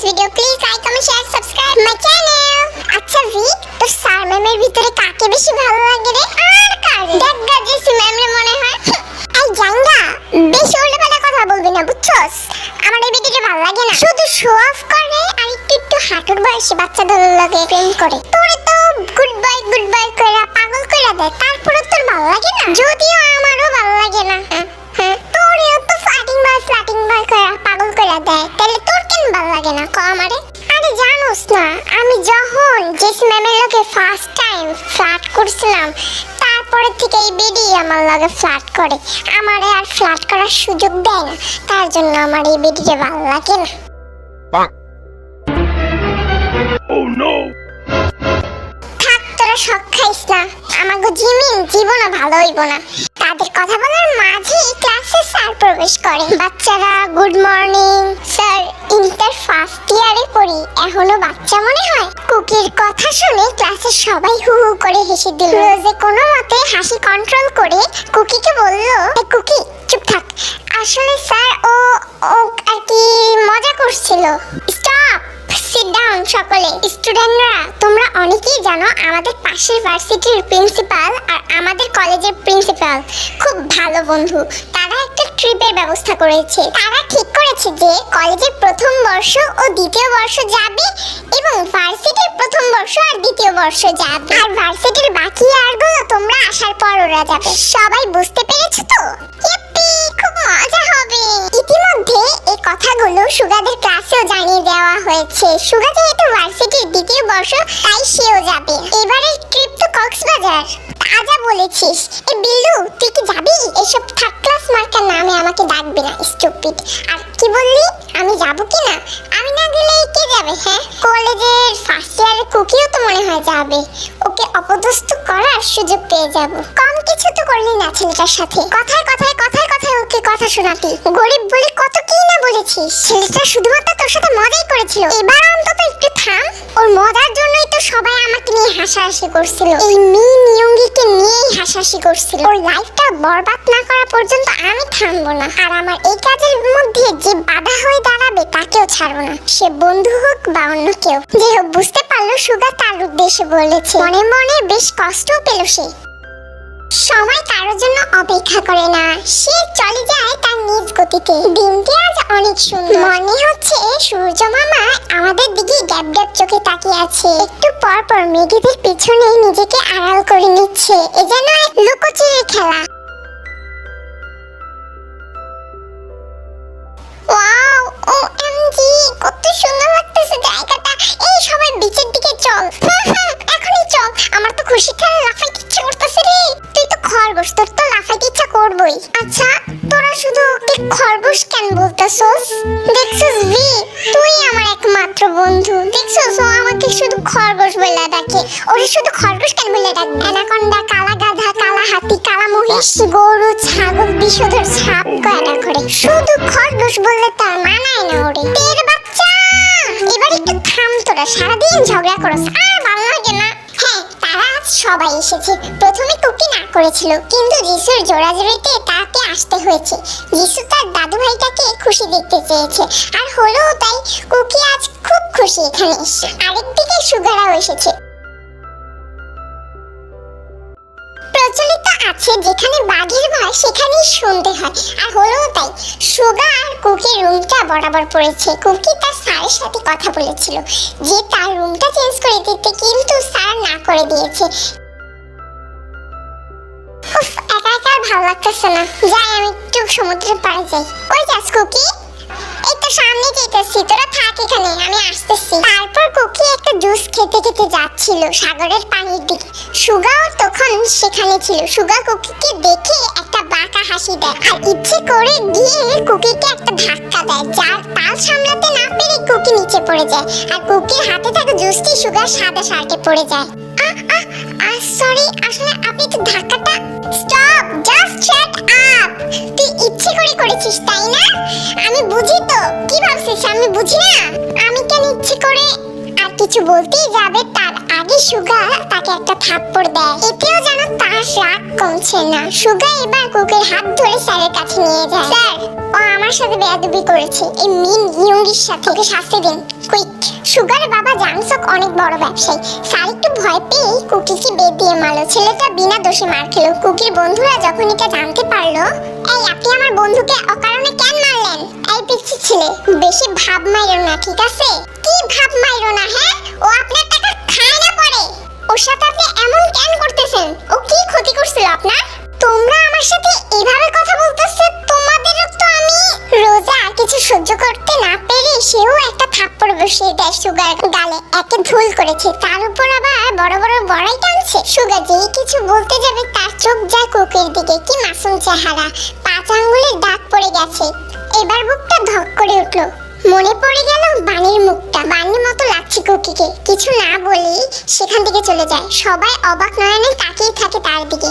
this video, please like, comment, share, subscribe my channel. আচ্ছা ভিক, তো sir ম্যামের ভিতরে কাকে বেশি ভালো লাগে রে? আর কারে? দেখ গাজেসি ম্যাম রে মনে হয়। এই জাঙ্গা, বেশি উল্টাপাল্টা কথা বলবি না, বুঝছস? আমার এই ভিডিওটা ভালো লাগে না। শুধু শো অফ করে আর একটু হাঁটুর বয়সী বাচ্চাদের লাগে প্রেম করে। তোরে তো গুড বাই কইরা পাগল কইরা দেয়, তারপরে তোর ভালো লাগে না? যদিও আমারও ভালো লাগে না। তোরেও তো ফ্লাটিং বয় কইরা পাগল কইরা দেয়, তাহলে তোর কেন ভালো লাগে না ক আমারে? আরে জানোস না, আমি যখন জেসি ম্যামের লগে ফার্স্ট টাইম ফ্লার্ট করছিলাম, তারপরে থেকে এই বেডি আমার লগে ফ্লার্ট করে, আমারে আর ফ্লার্ট করার সুযোগ দেয় না, তার জন্য আমার এই বেডিকে ভালো লাগে না। Oh no! থাক, তোরা শখ খাইস না, আমাকে জীবনও ভালো হইব না। তাদের কথা বলার মাঝে ক্লাসে স্যার প্রবেশ করে। বাচ্চারা good morning sir, inter first ইয়ারে পড়ি, এখনো বাচ্চা মনে হয়? কুকির কথা শুনে ক্লাসের সবাই হু হু করে হেসে দিল। রোজে কোনো মতে হাসি কন্ট্রোল করে কুকিকে বলল, কুকি চুপ থাক, আসলে স্যার ও আর কি মজা করছিল। স্টপ, সিট ডাউন সকলে। স্টুডেন্টরা, তোমরা অনেকেই জানো আমাদের পাশের ভার্সিটির প্রিন্সিপাল আর আমাদের কলেজের প্রিন্সিপাল খুব ভালো বন্ধু। তারা একটা ট্রিপের ব্যবস্থা করেছে। তারা ঠিক করেছে যে কলেজের প্রথম বর্ষ ও দ্বিতীয় বর্ষ যাবে এবং ভার্সিটির প্রথম বর্ষ আর দ্বিতীয় বর্ষ যাবে, আর ভার্সিটির বাকি ইয়ারগুলো তোমরা আসার পর ওরা যাবে। সবাই বুঝতে পেরেছো তো? খুব মজা হবে। ইতিমধ্যে এই কথাগুলো সুগাদের ক্লাসেও জানিয়ে দেওয়া হয়েছে। সুগা যেহেতু ভার্সিটির দ্বিতীয় বর্ষ, তাই সেও যাবে। এবারে ট্রিপ তো কক্সবাজার। আজা বলেছিস। এ বিল্লু, তুই কি যাবি? এসব থার্ড ক্লাস মার্কার নামে আমাকে ডাকবি না, স্টুপিড। আর কি বললি, আমি যাব কি না? আমি না গেলে কে যাবে? হ্যাঁ, কলেজের ফার্স্ট ইয়ারের কুকিও তো মনে হয় যাবে। ওকে অপদস্থ করার সুযোগ পেয়ে যাব। কম কিছু তো করলি না ছেলেটার সাথে। কথায় ওকে কথা শোনাতি। গরিব বলে কত কি না বলেছিস। ছেলেটা শুধুমাত্র তোর সাথে মজাই করেছিল। এবার অন্তত একটু থাম। ওর মজার জন্যই তো সবাই আমাকে নিয়ে হাসাহাসি করছিল। এই নিয়ঙ্গিকে নিয়েই হাসাহাসি করছিল। ওর লাইফটা বরবাদ না করা পর্যন্ত আমি থামবো না। আর আমার এই কাজের মধ্যে যে বাধা হয়ে দাঁড়াবে তাকেও ছাড়বো না, সে বন্ধু হোক বা অন্য কেউ। যে হোক, বুঝতে পারলো সুগা তার উদ্দেশ্যে বলেছে। মনে মনে বেশ কষ্টও পেল সে। সময় কারোর জন্য অপেক্ষা করে না, সে চলে যায় তার নিজ গতিতে। দিনটি আজ অনেক সুন্দর। মনে হচ্ছে সূর্য মামা আমাদের দিকে গ্যাপ চোখে তাকিয়ে আছে। একটু পর পর মেঘেদের পিছনে নিজেকে আড়াল করে নিচ্ছে। এ যেন এক লুকোচুরির খেলা। ওয়াও, ওএমজি, কত সুন্দর লাগতেছে জায়গাটা। এই সবাই বিচের দিকে চল। এখনই চল, আমার তো খুশি খেলা লাফাইতে ইচ্ছে করতেছে রে। তুই তো খরগোশ, তোর তো লাফাইতে ইচ্ছা করবই। আচ্ছা, তোরা শুধু ওকে খরগোশ কেন বলতেছস? দেখছস ভি, তুই আমার একমাত্র বন্ধু। দেখছস ও আমাকে শুধু খরগোশ বলে ডাকে। ওরে শুধু খরগোশ কেন বলে ডাকে? অ্যানাকোন্ডা, কালা গাধা, কালা হাতি, কালা মহিষ, গরু, ছাগল, বিষধর সাপ কয়টা করে। শুধু খরগোশ বললে তার মানায় না ওরে। তের বাচ্চা, এবার একটু থাম তোরা, সারাদিন ঝগড়া করছ, আর ভালো লাগে না। হ্যাঁ, তারা আজ সবাই এসেছে। প্রথমে কুকি না করেছিল, কিন্তু যিশুর জোড়াজোড়িতে তাকে আসতে হয়েছে। যিশু তার দাদু ভাইটাকে খুশি দেখতে চেয়েছে, আর হলো তাই। কুকি আজ খুব খুশি এখানে এসে। আরেকদিকে সুগারাও এসেছে। প্রচলিত আছে, যেখানে বাঘের ভয় সেখানেই শুনতে হয়, আর হলো তাই। সুগা আর কুকির রুমটা বরাবর পড়েছে। কুকি তার স্যারের সাথে কথা বলেছিল যে তার রুমটা চেঞ্জ করে দিতে, কিন্তু স্যার না করে দিয়েছে। একা একা ভালো লাগতেছে না, যাই আমি একটু সমুদ্রের পাড়ে যাই। কই যাস কুকি? এই তো সামনে যেতেছি, তোরা থাক এখানে, আমি আসতেছি। তারপর কুকি একটা জুস খেতে যাচ্ছিল সাগরের পানির দিকে। সুগাও তখন সেখানে ছিল। সুগা কুকিকে দেখে একটা বাঁকা হাসি দেয়, আর ইচ্ছে করে গিয়ে কুকিকে একটা ধাক্কা দেয়, যার তাল সামলাতে না পেরে কুকি নিচে পড়ে যায়, আর কুকির হাতে থাকা জুসটি সুগার সাদা শার্টে পড়ে যায়। সরি, আসলে আপনি তো ধাক্কাটা। Stop, just shut up. তুই ইচ্ছে করে করেছিস, তাই না? আমি বুঝি তো। কি ভাবছিস আমি বুঝি না? আমি কেন ইচ্ছে করে? আর কিছু বলতেই যাবে তার আগে সুগা তাকে একটা থাপ্পড় দেয়। এতেও যেন তার রাগ কমছে না। সুগা এবার কুকির হাত ধরে স্যারের কাছে নিয়ে যায়। স্যার, ও আমার সাথে বেয়াদবি করেছে, এই মিন ইয়ঙ্গির সাথে, ওকে শাস্তি দিন কুইক। সুগার বাবা জাংসক অনেক বড় ব্যবসায়ী। স্যার একটু ভয় পেয়ে কুকিকে বেদ দিয়ে মারলো। ছেলেটা বিনা দোষে মার খেলো। কুকির বন্ধুরা যখন এটা জানতে পারলো, এই আপনি আমার বন্ধুকে অকারণে কেন মারলেন? এই পিচ্ছি ছেলে, বেশি ভাব মাইরো না, ঠিক আছে? কি ভাব মাইরো না? হ্যাঁ, ও আপনার টাকা খায় না পরে। ওর সাথে আপনি এমন কেন করতেছেন? ও কি ক্ষতি করছিল আপনার? তোমরা আমার সাথে এইভাবে কথা বলতেছো, তোমাদেরও তো আমি। রোজা কিছু সহ্য করতে না পেরে সেও একটা থাপ্পড় বসিয়ে দেয় সুগার গালে। একে ভুল করেছে, তার উপর আবার বড় বড় বড়াই টানছে। সুগা যেই কিছু বলতে যাবে তার চোখ যায় কুকির দিকে। কি মাসুম চেহারা, 5 আঙ্গুলের দাগ পড়ে গেছে। এবার বুকটা ধক করে উঠলো। মনে পড়ে গেল বানির মুখটা। বানির মতো লাগছে কুকিকে। কিছু না বলেই সেখান থেকে চলে যায়। সবাই অবাক নয়নে তাকিয়ে থাকে তার দিকে।